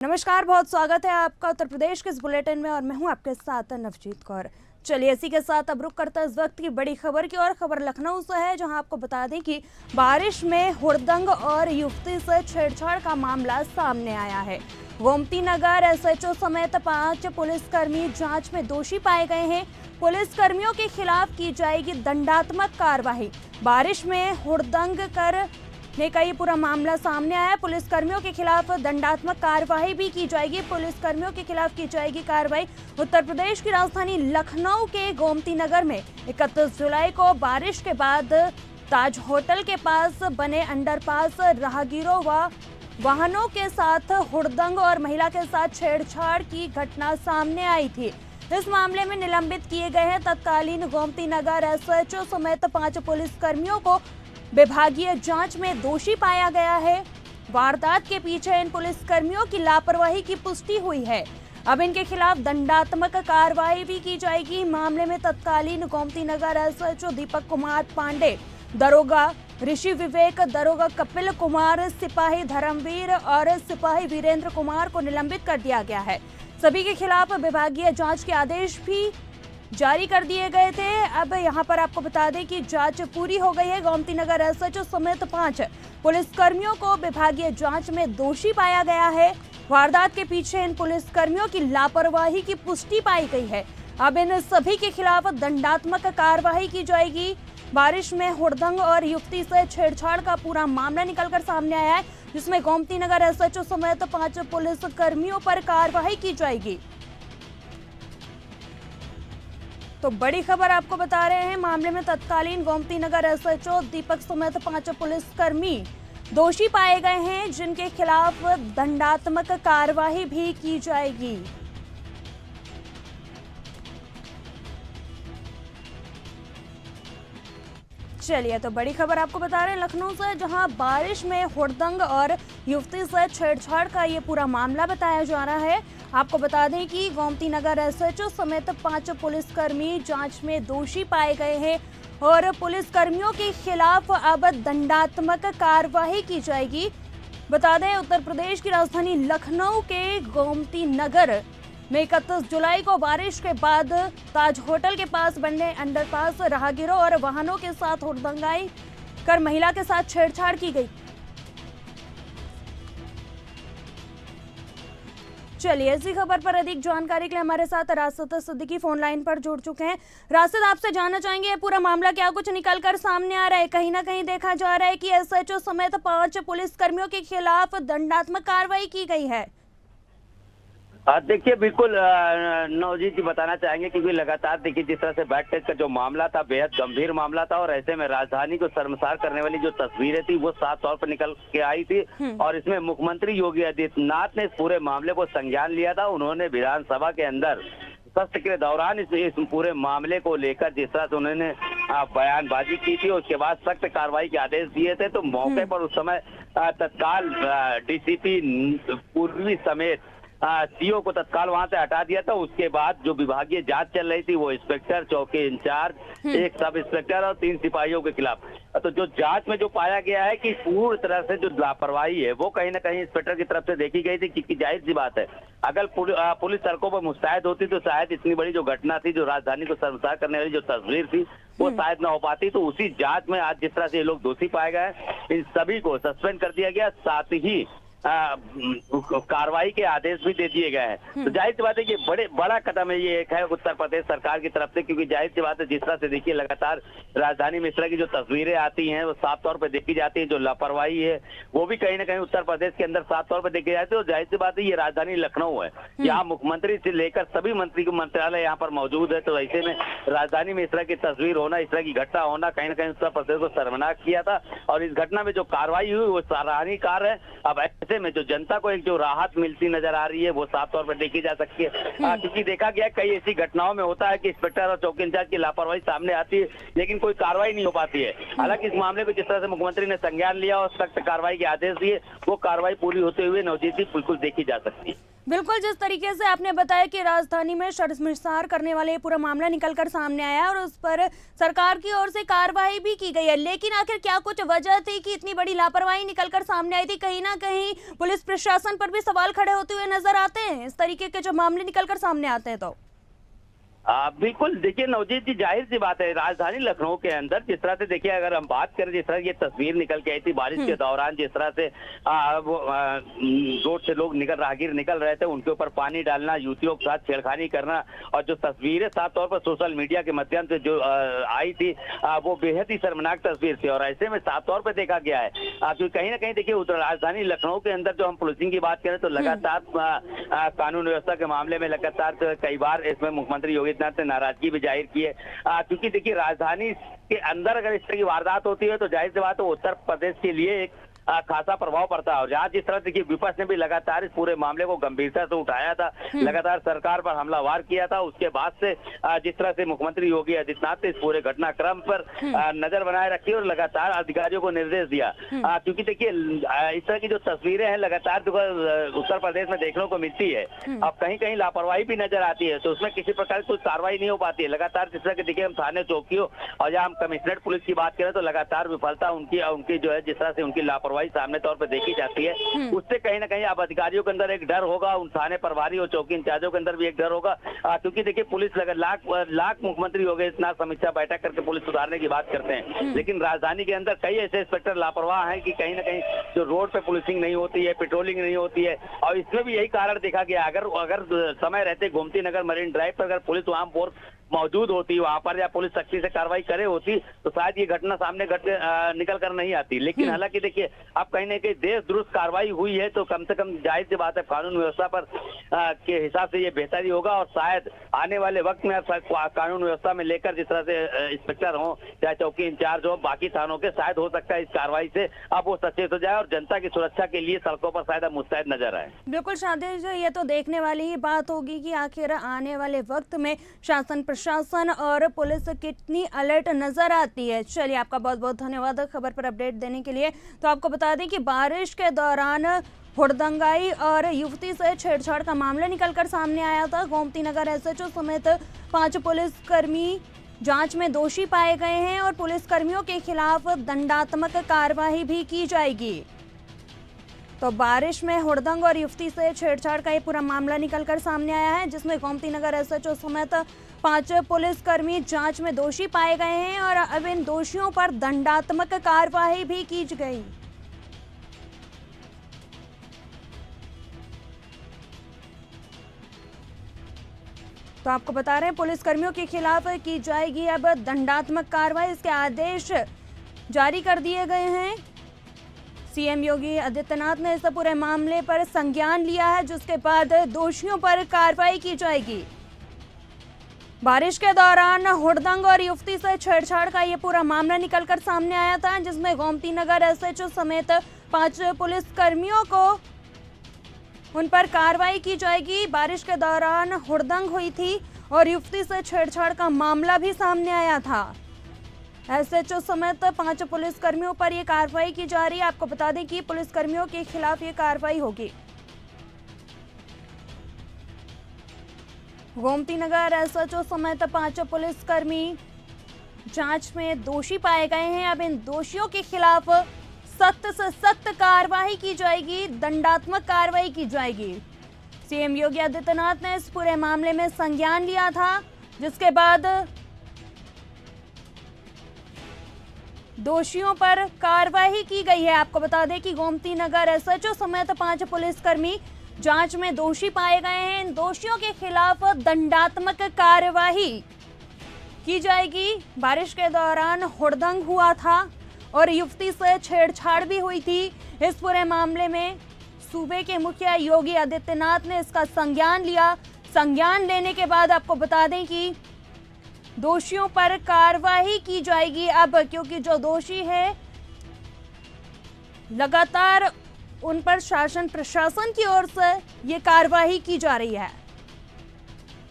नमस्कार, बहुत स्वागत है आपका उत्तर प्रदेश के इस बुलेटिन में और मैं हूं आपके साथ नवजीत कौर। चलिए इसी के साथ अब रुक करते हैं इस वक्त की बड़ी खबर की और खबर लखनऊ से है, जहां आपको बता दें कि बारिश में हुड़दंग और युवती से छेड़छाड़ का मामला सामने आया है। गोमती नगर एसएचओ समेत 5 पुलिसकर्मी जांच में दोषी पाए गए हैं। पुलिसकर्मियों के खिलाफ की जाएगी दंडात्मक कार्रवाई। बारिश में हुड़दंग कर का ये पूरा मामला सामने आया है। पुलिसकर्मियों के खिलाफ दंडात्मक कार्रवाई भी की जाएगी। पुलिसकर्मियों के खिलाफ की जाएगी कार्रवाई। उत्तर प्रदेश की राजधानी लखनऊ के गोमती नगर में 31 जुलाई को बारिश के बाद ताज होटल के पास बने अंडरपास राहगीरों व वाहनों के साथ हुड़दंग और महिला के साथ छेड़छाड़ की घटना सामने आई थी। इस मामले में निलंबित किए गए हैं तत्कालीन गोमती नगर एसएचओ समेत 5 पुलिसकर्मियों को विभागीय जांच में दोषी पाया गया है। वारदात के पीछे इन पुलिसकर्मियों की लापरवाही की पुष्टि हुई है। अब इनके खिलाफ दंडात्मक कार्रवाई भी की जाएगी। मामले में तत्कालीन गोमती नगर एसएचओ दीपक कुमार पांडे, दरोगा ऋषि विवेक, दरोगा कपिल कुमार, सिपाही धर्मवीर और सिपाही वीरेंद्र कुमार को निलंबित कर दिया गया है। सभी के खिलाफ विभागीय जांच के आदेश भी जारी कर दिए गए थे। अब यहां पर आपको बता दें कि जांच पूरी हो गई है। गोमती नगर एसएचओ समेत 5 पुलिसकर्मियों को विभागीय जांच में दोषी पाया गया है। वारदात के पीछे इन पुलिसकर्मियों की लापरवाही की पुष्टि पाई गई है। अब इन सभी के खिलाफ दंडात्मक कार्रवाई की जाएगी। बारिश में हुड़दंग और युवती से छेड़छाड़ का पूरा मामला निकलकर सामने आया है, जिसमें गोमती नगर एसएचओ समेत 5 पुलिसकर्मियों पर कार्रवाई की जाएगी। तो बड़ी खबर आपको बता रहे हैं, मामले में तत्कालीन गोमती नगर एसएचओ दीपक समेत 5 पुलिसकर्मी दोषी पाए गए हैं, जिनके खिलाफ दंडात्मक कार्रवाई भी की जाएगी। चलिए तो बड़ी खबर आपको बता रहे हैं लखनऊ से, जहां बारिश में हुड़दंग और युवती से छेड़छाड़ का ये पूरा मामला बताया जा रहा है। आपको बता दें कि गोमती नगर एसएचओ समेत 5 पुलिसकर्मी जांच में दोषी पाए गए हैं और पुलिसकर्मियों के खिलाफ अब दंडात्मक कार्रवाई की जाएगी। बता दें उत्तर प्रदेश की राजधानी लखनऊ के गोमती नगर में 31 जुलाई को बारिश के बाद ताज होटल के पास बनने अंडरपास राहगीरों और वाहनों के साथ हुड़दंगाई कर महिला के साथ छेड़छाड़ की गई। चलिए इसी खबर पर अधिक जानकारी के लिए हमारे साथ राशिद सिद्दीकी फोन लाइन पर जुड़ चुके हैं। राशिद, आपसे जानना चाहेंगे ये पूरा मामला क्या कुछ निकल कर सामने आ रहा है? कहीं ना कहीं देखा जा रहा है कि एसएचओ समेत 5 पुलिसकर्मियों के खिलाफ दंडात्मक कार्रवाई की गई है। देखिए बिल्कुल नवजीत जी बताना चाहेंगे, क्योंकि लगातार देखिए जिस तरह से बैक टेस्ट का जो मामला था बेहद गंभीर मामला था और ऐसे में राजधानी को शर्मसार करने वाली जो तस्वीरें थी वो साफ तौर पर निकल के आई थी और इसमें मुख्यमंत्री योगी आदित्यनाथ ने इस पूरे मामले को संज्ञान लिया था। उन्होंने विधानसभा के अंदर सत्र के दौरान इस पूरे मामले को लेकर जिस तरह से उन्होंने बयानबाजी की थी, उसके बाद सख्त कार्रवाई के आदेश दिए थे। तो मौके पर उस समय तत्काल डीसीपी पूर्वी समेत सीओ को तत्काल वहां से हटा दिया था। उसके बाद जो विभागीय जांच चल रही थी वो इंस्पेक्टर, चौकी इंचार्ज, एक सब इंस्पेक्टर और 3 सिपाहियों के खिलाफ, तो जो जांच में जो पाया गया है कि पूरी तरह से जो लापरवाही है वो कहीं ना कहीं इंस्पेक्टर की तरफ से देखी गई थी, क्योंकि जाहिर सी बात है अगर पुलिस सड़कों पर मुस्तैद होती तो शायद इतनी बड़ी जो घटना थी, जो राजधानी को शर्मसार करने वाली जो तस्वीर थी वो शायद न हो पाती। तो उसी जांच में आज जिस तरह से ये लोग दोषी पाए गए, इन सभी को सस्पेंड कर दिया गया, साथ ही कार्रवाई के आदेश भी दे दिए गए हैं। तो जाहिर सी बात है कि बड़ा कदम है ये एक है उत्तर प्रदेश सरकार की तरफ से, क्योंकि जाहिर सी बात है जिस तरह से देखिए लगातार राजधानी में इस तरह की जो तस्वीरें आती हैं वो साफ तौर पर देखी जाती है। जो लापरवाही है वो भी कहीं ना कहीं उत्तर प्रदेश के अंदर साफ तौर पर देखी जाती है। और जाहिर सी बात है ये राजधानी लखनऊ है, यहाँ मुख्यमंत्री से लेकर सभी मंत्री के मंत्रालय यहाँ पर मौजूद है। तो ऐसे में राजधानी में इस तरह की तस्वीर होना, इस तरह की घटना होना कहीं ना कहीं उत्तर प्रदेश को शर्मनाक किया था और इस घटना में जो कार्रवाई हुई वो सराहनीय कार्य है। अब ऐसे में जो जनता को एक जो राहत मिलती नजर आ रही है वो साफ तौर पर देखी जा सकती है, क्योंकि देखा गया कई ऐसी घटनाओं में होता है कि इंस्पेक्टर और चौकी इंचार्ज की लापरवाही सामने आती है लेकिन कोई कार्रवाई नहीं हो पाती है। हालांकि इस मामले को जिस तरह से मुख्यमंत्री ने संज्ञान लिया और सख्त कार्रवाई के आदेश दिए, वो कार्रवाई पूरी होते हुए नवजीत जी बिल्कुल देखी जा सकती है। बिल्कुल, जिस तरीके से आपने बताया कि राजधानी में शर्मसार करने वाले ये पूरा मामला निकलकर सामने आया और उस पर सरकार की ओर से कार्रवाई भी की गई है, लेकिन आखिर क्या कुछ वजह थी कि इतनी बड़ी लापरवाही निकलकर सामने आई थी? कहीं ना कहीं पुलिस प्रशासन पर भी सवाल खड़े होते हुए नजर आते हैं इस तरीके के जो मामले निकलकर सामने आते हैं तो। बिल्कुल, देखिए नवजीत जी, जाहिर सी बात है राजधानी लखनऊ के अंदर जिस तरह से देखिए, अगर हम बात करें जिस तरह ये तस्वीर निकल के आई थी बारिश के दौरान, जिस तरह से रोड से लोग राहगीर निकल रहे थे, उनके ऊपर पानी डालना, युवतियों के साथ छेड़खानी करना, और जो तस्वीरें साफ तौर पर सोशल मीडिया के माध्यम से जो आई थी वो बेहद ही शर्मनाक तस्वीर थी। और ऐसे में साफ तौर पर देखा गया है क्योंकि कहीं ना कहीं देखिए उत्तर राजधानी लखनऊ के अंदर जो हम पुलिसिंग की बात करें तो लगातार कानून व्यवस्था के मामले में लगातार कई बार इसमें मुख्यमंत्री योगी आदित्यनाथ ने नाराजगी भी जाहिर की है क्योंकि देखिए राजधानी के अंदर अगर इस तरह की वारदात होती है तो जाहिर सी बात है उत्तर प्रदेश के लिए एक खासा प्रभाव पड़ता है। और जहाँ जिस तरह देखिए विपक्ष ने भी लगातार इस पूरे मामले को गंभीरता से उठाया था, लगातार सरकार पर हमलावार किया था, उसके बाद से जिस तरह से मुख्यमंत्री योगी आदित्यनाथ ने इस पूरे घटनाक्रम पर नजर बनाए रखी और लगातार अधिकारियों को निर्देश दिया क्योंकि देखिए इस तरह की जो तस्वीरें हैं लगातार जो उत्तर प्रदेश में देखने को मिलती है, अब कहीं कहीं लापरवाही भी नजर आती है तो उसमें किसी प्रकार की कोई कार्रवाई नहीं हो पाती है। लगातार जिस तरह के देखिए हम थाने चौकियों और जहाँ हम कमिश्नरेट पुलिस की बात करें तो लगातार विफलता उनकी जो है जिस तरह से उनकी लापरवाही सामने तौर पर देखी जाती है, उससे कहीं ना कहीं अब अधिकारियों के अंदर एक डर होगा, उन थाने प्रभारी और चौकी इंचार्जों के अंदर भी एक डर होगा क्योंकि देखिए पुलिस लाख मुख्यमंत्री योगी आदित्यनाथ समीक्षा बैठक करके पुलिस सुधारने की बात करते हैं, लेकिन राजधानी के अंदर कई ऐसे इंस्पेक्टर लापरवाह हैं कि कहीं ना कहीं जो रोड पे पुलिसिंग नहीं होती है, पेट्रोलिंग नहीं होती है, और इसमें भी यही कारण देखा गया। अगर समय रहते गोमती नगर मरीन ड्राइव पर अगर पुलिस वहां फोर्स मौजूद होती, वहां पर या पुलिस सख्ती से कार्रवाई करे होती तो शायद ये घटना सामने निकल कर नहीं आती। लेकिन हालांकि देखिए अब कहीं ना कहीं देशद्रोह कार्रवाई हुई है तो कम से कम जाहिर सी बात है कानून व्यवस्था पर के हिसाब से ये बेहतर ही होगा और शायद आने वाले वक्त में कानून व्यवस्था में लेकर जिस तरह से इंस्पेक्टर हो चाहे चौकी इंचार्ज हो बाकी थानों के, शायद हो सकता है इस कार्रवाई से अब वो सचेत हो जाए और जनता की सुरक्षा के लिए सड़कों पर शायद मुस्तैद नजर आए। बिल्कुल शादी जी, ये तो देखने वाली ही बात होगी कि आखिर आने वाले वक्त में शासन और पुलिस कितनी अलर्ट नजर आती है। चलिए, आपका बहुत बहुत धन्यवाद खबर पर अपडेट देने के लिए। तो आपको बता दें कि बारिश के दौरान हुड़दंगाई और युवती से छेड़छाड़ का मामला निकलकर सामने आया था। गोमती नगर एसएचओ समेत 5 पुलिसकर्मी जांच में दोषी पाए गए हैं और पुलिसकर्मियों के खिलाफ दंडात्मक कार्रवाई भी की जाएगी। तो बारिश में हुड़दंग और युवती से छेड़छाड़ का ये पूरा मामला निकलकर सामने आया है जिसमें गोमती नगर एसएचओ समेत 5 पुलिसकर्मी जांच में दोषी पाए गए हैं और अब इन दोषियों पर दंडात्मक कार्रवाई भी की गई। तो आपको बता रहे हैं पुलिसकर्मियों के खिलाफ की जाएगी अब दंडात्मक कार्रवाई, इसके आदेश जारी कर दिए गए हैं। सीएम योगी आदित्यनाथ ने इस पूरे मामले पर संज्ञान लिया है जिसके बाद दोषियों पर कार्रवाई की जाएगी। बारिश के दौरान हुड़दंग और युवती से छेड़छाड़ का ये पूरा मामला निकलकर सामने आया था जिसमें गोमती नगर एसएचओ समेत 5 पुलिसकर्मियों को उन पर कार्रवाई की जाएगी। बारिश के दौरान हुड़दंग हुई थी और युवती से छेड़छाड़ का मामला भी सामने आया था। एसएचओ समेत 5 पुलिसकर्मियों पर यह कार्रवाई की जा रही है। आपको बता दें कि पुलिसकर्मियों के खिलाफ ये कार्रवाई होगी। गोमती नगर एसएचओ समेत 5 पुलिसकर्मी जांच में दोषी पाए गए हैं। अब इन दोषियों के खिलाफ सख्त से सख्त कार्रवाई की जाएगी, दंडात्मक कार्रवाई की जाएगी। सीएम योगी आदित्यनाथ ने इस पूरे मामले में संज्ञान लिया था जिसके बाद दोषियों पर कार्रवाई की गई है। आपको बता दें कि गोमती नगर एसएचओ समेत 5 पुलिसकर्मी जांच में दोषी पाए गए हैं। इन दोषियों के खिलाफ दंडात्मक कार्रवाई की जाएगी। बारिश के दौरान हुड़दंग हुआ था और युवती से छेड़छाड़ भी हुई थी। इस पूरे मामले में सूबे के मुखिया योगी आदित्यनाथ ने इसका संज्ञान लिया। संज्ञान लेने के बाद आपको बता दें कि दोषियों पर कार्रवाई की जाएगी अब, क्योंकि जो दोषी है लगातार उन पर शासन प्रशासन की ओर से ये कार्रवाई की जा रही है।